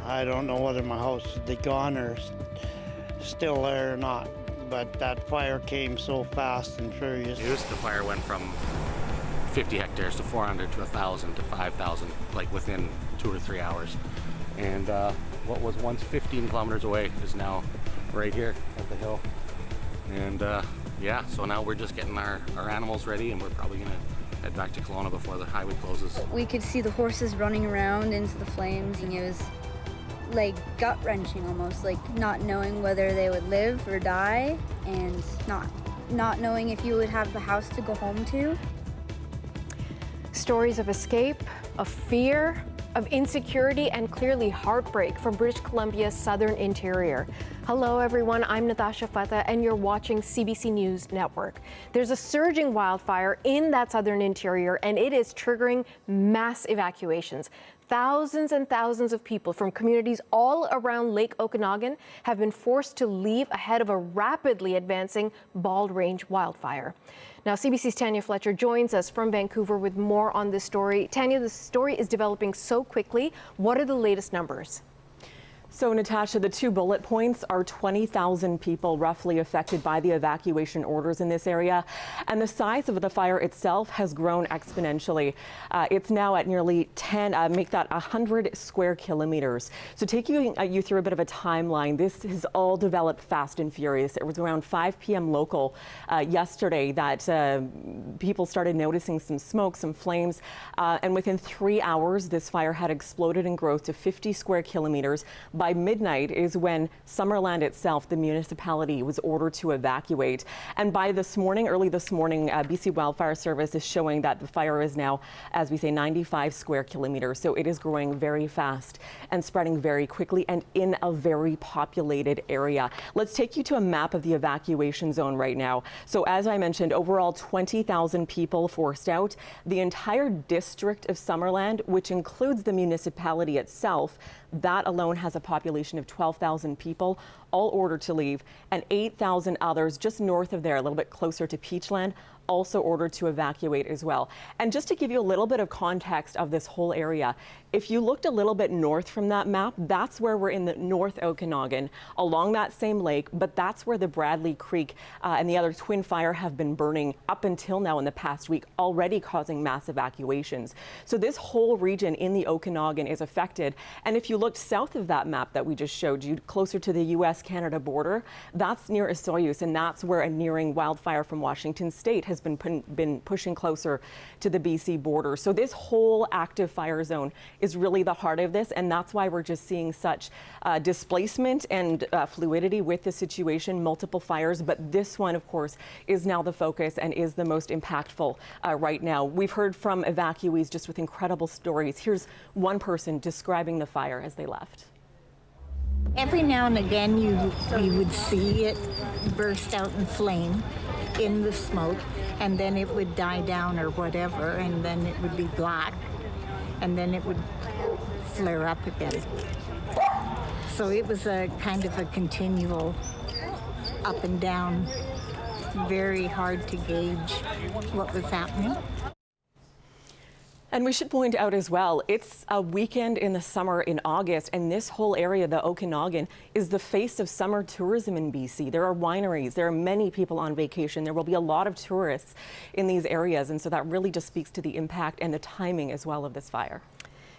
I don't know whether my house is gone or still there or not, but that fire came so fast and furious. The fire went from 50 hectares to 400 to 1,000 to 5,000, like within 2 or 3 hours. And what was once 15 kilometers away is now right here at the hill. And yeah, so now we're just getting our animals ready, and we're probably gonna head back to Kelowna before the highway closes. We could see the horses running around into the flames, and it was like gut-wrenching almost, like not knowing whether they would live or die, and not knowing if you would have a house to go home to. Stories of escape, of fear, of insecurity, and clearly heartbreak from British Columbia's southern interior. Hello everyone, I'm Natasha Fatah and you're watching CBC News Network. There's a surging wildfire in that southern interior and it is triggering mass evacuations. Thousands and thousands of people from communities all around Lake Okanagan have been forced to leave ahead of a rapidly advancing Bald Range wildfire. Now, CBC's Tanya Fletcher joins us from Vancouver with more on this story. Tanya, the story is developing so quickly. What are the latest numbers? So, Natasha, the 2 bullet points are 20,000 people roughly affected by the evacuation orders in this area. And the size of the fire itself has grown exponentially. It's now at nearly 100 square kilometers. So taking you through a bit of a timeline, this has all developed fast and furious. It was around 5 p.m. local yesterday that people started noticing some smoke, some flames. And within 3 hours, this fire had exploded in growth to 50 square kilometers. By midnight is when Summerland itself, the municipality, was ordered to evacuate. And by this morning, early this morning, BC Wildfire Service is showing that the fire is now, as we say, 95 square kilometers. So it is growing very fast and spreading very quickly and in a very populated area. Let's take you to a map of the evacuation zone right now. So as I mentioned, overall 20,000 people forced out. The entire district of Summerland, which includes the municipality itself, that alone has a population of 12,000 people, all ordered to leave, and 8,000 others just north of there, a little bit closer to Peachland, also ordered to evacuate as well. And just to give you a little bit of context of this whole area, if you looked a little bit north from that map, that's where we're in the North Okanagan, along that same lake, but that's where the Bradley Creek and the other twin fire have been burning up until now in the past week, already causing mass evacuations. So this whole region in the Okanagan is affected. And if you looked south of that map that we just showed you, closer to the US-Canada border, that's near Evacuee, and that's where a nearing wildfire from Washington State has been pushing closer to the BC border. So this whole active fire zone is really the heart of this, and that's why we're just seeing such displacement and fluidity with the situation, multiple fires. But this one, of course, is now the focus and is the most impactful right now. We've heard from evacuees just with incredible stories. Here's one person describing the fire as they left. Every now and again you would see it burst out in flame in the smoke, and then it would die down or whatever, and then it would be black, and then it would flare up again. So it was a kind of a continual up and down, very hard to gauge what was happening. And we should point out as well, it's a weekend in the summer in August, and this whole area, the Okanagan, is the face of summer tourism in BC. There are wineries, there are many people on vacation, there will be a lot of tourists in these areas, and so that really just speaks to the impact and the timing as well of this fire.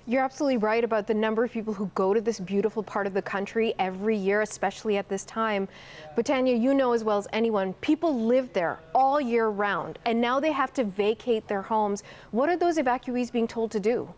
You're absolutely right about the number of people who go to this beautiful part of the country every year, especially at this time. But Tanya, you know as well as anyone, people live there all year round, and now they have to vacate their homes. What are those evacuees being told to do?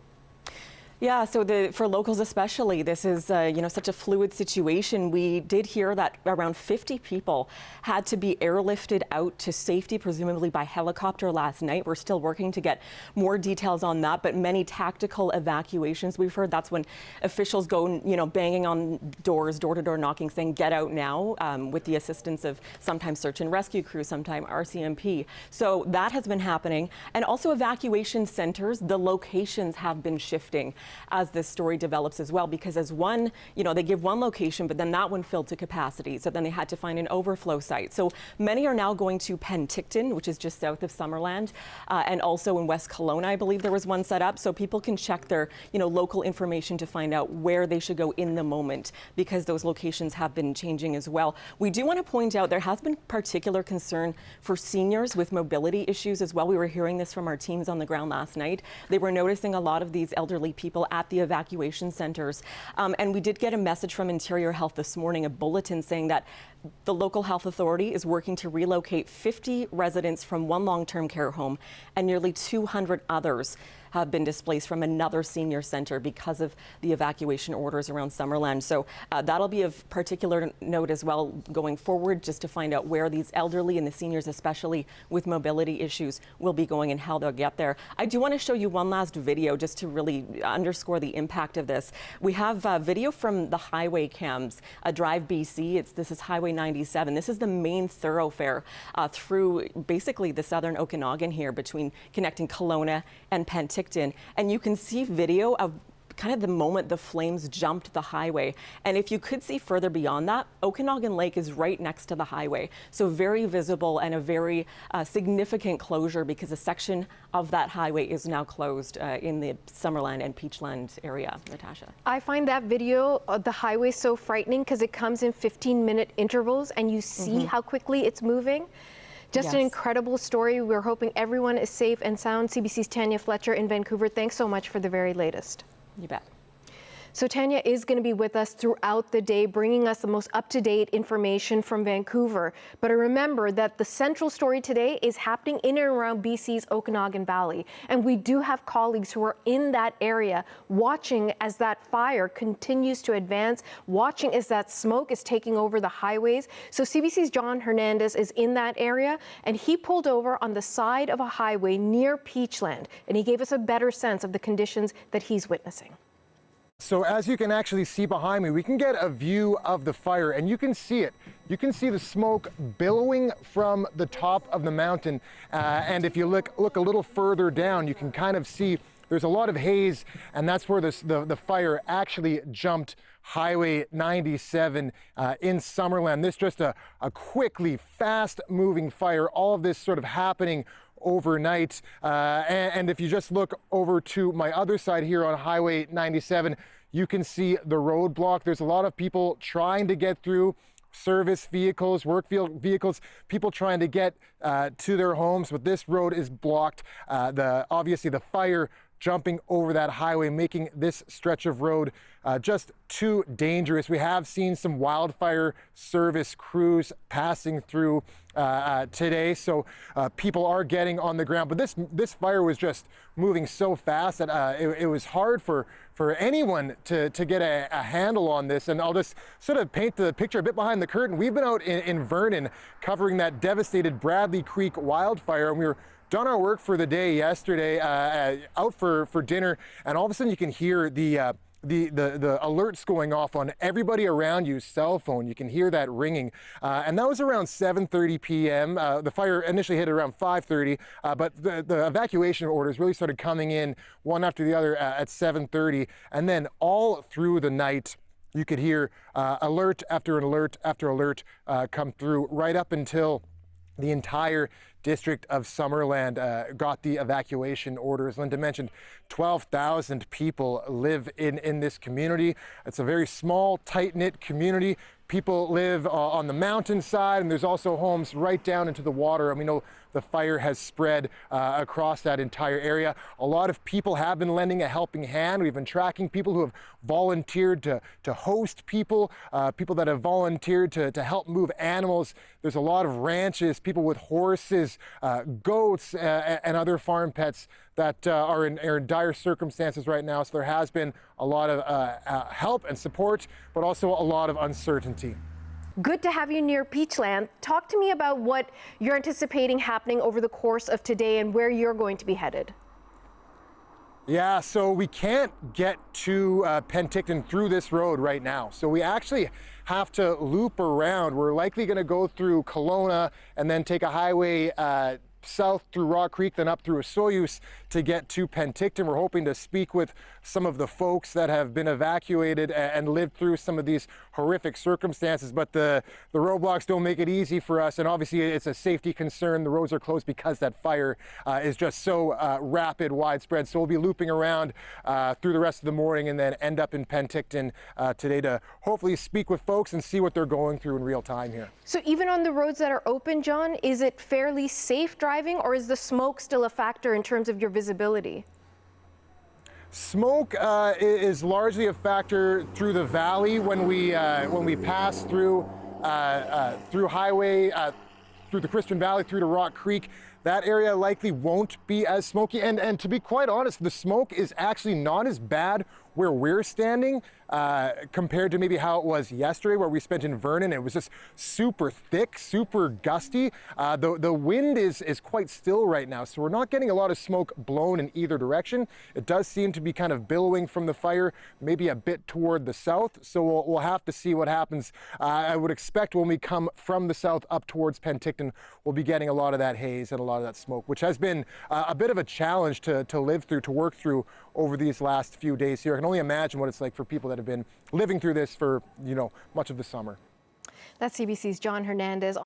Yeah, so for locals especially, this is such a fluid situation. We did hear that around 50 people had to be airlifted out to safety, presumably by helicopter last night. We're still working to get more details on that, but many tactical evacuations. We've heard that's when officials go, banging on doors, door-to-door knocking, saying, get out now, with the assistance of sometimes search and rescue crews, sometimes RCMP. So that has been happening. And also evacuation centers, the locations have been shifting. as this story develops as well, because as one, they give one location, but then that one filled to capacity. So then they had to find an overflow site. So many are now going to Penticton, which is just south of Summerland, and also in West Kelowna, I believe there was one set up. So people can check their, local information to find out where they should go in the moment, because those locations have been changing as well. We do want to point out there has been particular concern for seniors with mobility issues as well. We were hearing this from our teams on the ground last night. They were noticing a lot of these elderly people at the evacuation centers. And we did get a message from Interior Health this morning, a bulletin saying that the local health authority is working to relocate 50 residents from one long-term care home, and nearly 200 others have been displaced from another senior center because of the evacuation orders around Summerland. So that'll be of particular note as well going forward, just to find out where these elderly and the seniors, especially with mobility issues, will be going and how they'll get there. I do want to show you one last video just to really underscore the impact of this. We have video from the highway cams, Drive BC. This is Highway 97. This is the main thoroughfare through basically the southern Okanagan here, between connecting Kelowna and Penticton. And you can see video of kind of the moment the flames jumped the highway. And if you could see further beyond that, Okanagan Lake is right next to the highway. So very visible and a very significant closure, because a section of that highway is now closed in the Summerland and Peachland area. Natasha. I find that video of the highway so frightening because it comes in 15-minute intervals and you see how quickly it's moving. Just an incredible story. We're hoping everyone is safe and sound. CBC's Tanya Fletcher in Vancouver, thanks so much for the very latest. You bet. So Tanya is going to be with us throughout the day, bringing us the most up-to-date information from Vancouver. But remember that the central story today is happening in and around BC's Okanagan Valley. And we do have colleagues who are in that area watching as that fire continues to advance, watching as that smoke is taking over the highways. So CBC's John Hernandez is in that area, and he pulled over on the side of a highway near Peachland, and he gave us a better sense of the conditions that he's witnessing. So as you can actually see behind me, we can get a view of the fire, and you can see it. You can see the smoke billowing from the top of the mountain. And if you look a little further down, you can kind of see there's a lot of haze, and that's where the fire actually jumped Highway 97 in Summerland. This just a quickly fast-moving fire, all of this sort of happening overnight. And if you just look over to my other side here on Highway 97, you can see the roadblock. There's a lot of people trying to get through, service vehicles, work vehicles, people trying to get to their homes, but this road is blocked. Obviously the fire jumping over that highway, making this stretch of road just too dangerous. We have seen some wildfire service crews passing through today, so people are getting on the ground. But this fire was just moving so fast that it was hard for anyone to get a handle on this. And I'll just sort of paint the picture a bit behind the curtain. We've been out in Vernon covering that devastated Bradley Creek wildfire, and we were done our work for the day yesterday, out for dinner, and all of a sudden you can hear the alerts going off on everybody around you's cell phone. You can hear that ringing, and that was around 7:30 p.m. The fire initially hit around 5:30, but the evacuation orders really started coming in one after the other at 7:30, and then all through the night you could hear alert after alert after alert come through, right up until the entire district of Summerland got the evacuation orders. Linda mentioned 12,000 people live in this community. It's a very small, tight-knit community. People live on the mountainside, and there's also homes right down into the water. And we know the fire has spread across that entire area. A lot of people have been lending a helping hand. We've been tracking people who have volunteered to host people, people that have volunteered to help move animals. There's a lot of ranches, people with horses, goats, and other farm pets that are in dire circumstances right now. So there has been a lot of help and support, but also a lot of uncertainty. Good to have you near Peachland. Talk to me about what you're anticipating happening over the course of today and where you're going to be headed. Yeah, so we can't get to Penticton through this road right now. So we actually have to loop around. We're likely going to go through Kelowna and then take a highway south through Rock Creek, then up through Evacuee to get to Penticton. We're hoping to speak with some of the folks that have been evacuated and lived through some of these horrific circumstances, but the roadblocks don't make it easy for us, and obviously it's a safety concern. The roads are closed because that fire is just so rapid, widespread. So we'll be looping around through the rest of the morning and then end up in Penticton today to hopefully speak with folks and see what they're going through in real time here. So even on the roads that are open, John, is it fairly safe driving, or is the smoke still a factor in terms of your visibility? Smoke is largely a factor through the valley when we pass through highway through the Christian Valley through to Rock Creek. That area likely won't be as smoky, and to be quite honest, the smoke is actually not as bad where we're standing compared to maybe how it was yesterday where we spent in Vernon. It was just super thick, super gusty. The wind is quite still right now, so we're not getting a lot of smoke blown in either direction. It does seem to be kind of billowing from the fire, maybe a bit toward the south, so we'll have to see what happens. I would expect when we come from the south up towards Penticton, we'll be getting a lot of that haze and a lot of that smoke, which has been a bit of a challenge to live through, to work through over these last few days here. I can only imagine what it's like for people that have been living through this for, much of the summer. That's CBC's John Hernandez.